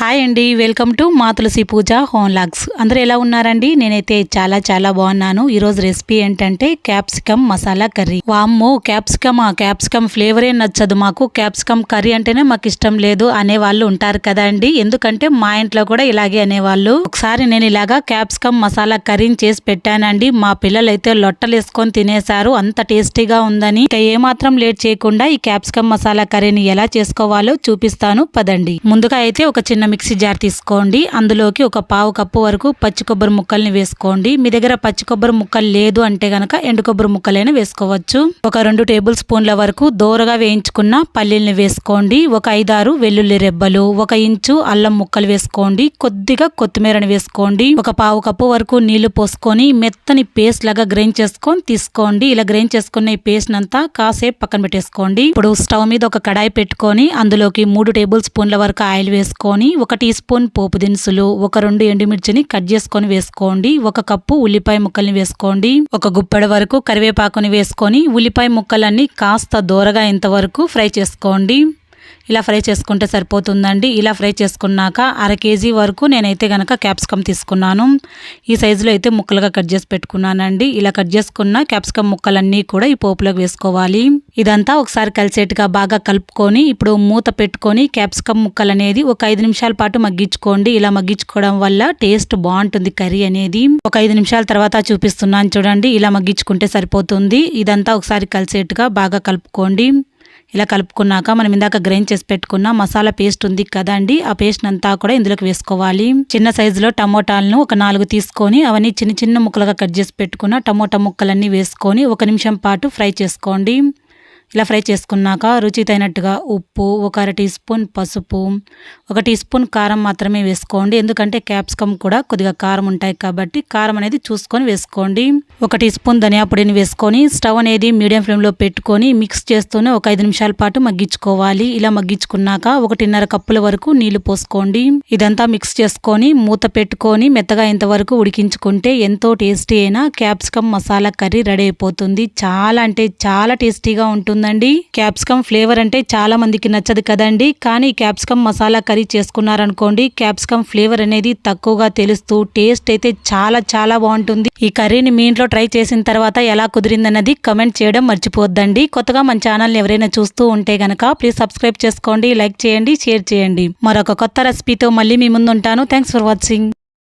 Hi అండి, welcome to మా తులసి పూజ home logs. అందరూ ఎలా ఉన్నారండి? నేనైతే చాలా బాగున్నాను. ఈరోజు రెసిపీ ఏంటంటే క్యాప్సికమ్ మసాలా కర్రీ. వామ్మో, క్యాప్సికమ్ ఫ్లేవరే నచ్చదు మాకు, క్యాప్సికమ్ కర్రీ అంటేనే మాకు ఇష్టం లేదు అనేవాళ్ళు ఉంటారు కదా అండి. ఎందుకంటే మా ఇంట్లో కూడా ఇలాగే అనేవాళ్ళు. ఒకసారి నేను ఇలాగా క్యాప్సికమ్ మసాలా కర్రీని చేసి పెట్టానండి. మా పిల్లలు అయితే లొట్టలేసుకొని తినేశారు, అంత టేస్టీగా ఉందని. ఇక ఏమాత్రం లేట్ చేయకుండా ఈ క్యాప్సికమ్ మసాలా కర్రీని ఎలా చేసుకోవాలో చూపిస్తాను పదండి. ముందుగా అయితే ఒక చిన్న మిక్సీ జార్ తీసుకోండి. అందులోకి ఒక పావు కప్పు వరకు పచ్చి కొబ్బరి ముక్కల్ని వేసుకోండి. మీ దగ్గర పచ్చి కొబ్బరి ముక్కలు లేదు అంటే గనక ఎండు కొబ్బరి ముక్కలైనా వేసుకోవచ్చు. ఒక 2 టేబుల్ స్పూన్ల వరకు దోరగా వేయించుకున్న పల్లీల్ని వేసుకోండి. ఒక 5-6 వెల్లుల్లి రెబ్బలు, 1 ఇంచు అల్లం ముక్కలు వేసుకోండి. కొద్దిగా కొత్తిమీరని వేసుకోండి. ఒక పావు కప్పు వరకు నీళ్లు పోసుకొని మెత్తని పేస్ట్ లాగా గ్రైండ్ చేసుకొని తీసుకోండి. ఇలా గ్రైండ్ చేసుకున్న ఈ పేస్ట్ అంతా కాసేపు పక్కన పెట్టేసుకోండి. ఇప్పుడు స్టవ్ మీద ఒక కడాయి పెట్టుకొని అందులోకి 3 టేబుల్ స్పూన్ల వరకు ఆయిల్ వేసుకొని 1 టీ స్పూన్ పోపు దినుసులు, 2 ఎండుమిర్చిని కట్ చేసుకొని వేసుకోండి. 1 కప్పు ఉల్లిపాయ ముక్కల్ని వేసుకోండి. 1 గుప్పెడ వరకు కరివేపాకుని వేసుకొని ఉల్లిపాయ ముక్కలన్నీ కాస్త దోరగా ఇంతవరకు ఫ్రై చేసుకోండి. ఇలా ఫ్రై చేసుకుంటే సరిపోతుందండి. ఇలా ఫ్రై చేసుకున్నాక 1/2 కేజీ వరకు నేనైతే గనక క్యాప్సికమ్ తీసుకున్నాను. ఈ సైజులో అయితే ముక్కలుగా కట్ చేసి పెట్టుకున్నానండి. ఇలా కట్ చేసుకున్న క్యాప్సికమ్ ముక్కలన్నీ కూడా ఈ పోపులోకి వేసుకోవాలి. ఇదంతా ఒకసారి కలిసేట్టుగా బాగా కలుపుకొని ఇప్పుడు మూత పెట్టుకొని క్యాప్సికమ్ ముక్కలు అనేది ఒక 5 నిమిషాల పాటు మగ్గించుకోండి. ఇలా మగ్గించుకోవడం వల్ల టేస్ట్ బాగుంటుంది కర్రీ అనేది. ఒక 5 నిమిషాల తర్వాత చూపిస్తున్నాను చూడండి. ఇలా మగ్గించుకుంటే సరిపోతుంది. ఇదంతా ఒకసారి కలిసేట్టుగా బాగా కలుపుకోండి. ఇలా కలుపుకున్నాక మనం ఇందాక గ్రైండ్ చేసి పెట్టుకున్న మసాలా పేస్ట్ ఉంది కదండి, ఆ పేస్ట్ అంతా కూడా ఇందులోకి వేసుకోవాలి. చిన్న సైజులో టమోటాలను ఒక 4 తీసుకొని అవన్నీ చిన్న ముక్కలుగా కట్ చేసి పెట్టుకున్న టమోటా ముక్కలన్నీ వేసుకొని 1 నిమిషం పాటు ఫ్రై చేసుకోండి. ఇలా ఫ్రై చేసుకున్నాక రుచి తగినట్టుగా ఉప్పు, 1/2 టీ స్పూన్ పసుపు, 1 టీ స్పూన్ కారం మాత్రమే వేసుకోండి. ఎందుకంటే క్యాప్సికమ్ కూడా కొద్దిగా కారం ఉంటాయి కాబట్టి కారం అనేది చూసుకొని వేసుకోండి. 1 టీ స్పూన్ ధనియా పొడిని వేసుకొని స్టవ్ అనేది మీడియం ఫ్లేమ్లో పెట్టుకొని మిక్స్ చేస్తూనే ఒక 5 నిమిషాల పాటు మగ్గించుకోవాలి. ఇలా మగ్గించుకున్నాక 1.5 కప్పుల వరకు నీళ్లు పోసుకోండి. ఇదంతా మిక్స్ చేసుకొని మూత పెట్టుకొని మెత్తగా ఇంతవరకు ఉడికించుకుంటే ఎంతో టేస్టీ అయిన క్యాప్సికమ్ మసాలా కర్రీ రెడీ అయిపోతుంది. చాలా అంటే చాలా టేస్టీగా ఉంటుంది. క్యాప్సికమ్ ఫ్లేవర్ అంటే చాలా మందికి నచ్చదు కదండి, కానీ క్యాప్సికమ్ మసాలా కర్రీ చేసుకున్నారనుకోండి, క్యాప్సికమ్ ఫ్లేవర్ అనేది తక్కువగా తెలుస్తూ టేస్ట్ అయితే చాలా బాగుంటుంది. ఈ కర్రీని మీ ఇంట్లో ట్రై చేసిన తర్వాత ఎలా కుదిరిందన్నది కమెంట్ చేయడం మర్చిపోద్దండి. కొత్తగా మన ఛానల్ని ఎవరైనా చూస్తూ ఉంటే గనక ప్లీజ్ సబ్స్క్రైబ్ చేసుకోండి, లైక్ చేయండి, షేర్ చేయండి. మరొక కొత్త రెసిపీతో మళ్ళీ మీ ముందు ఉంటాను. Thanks for watching.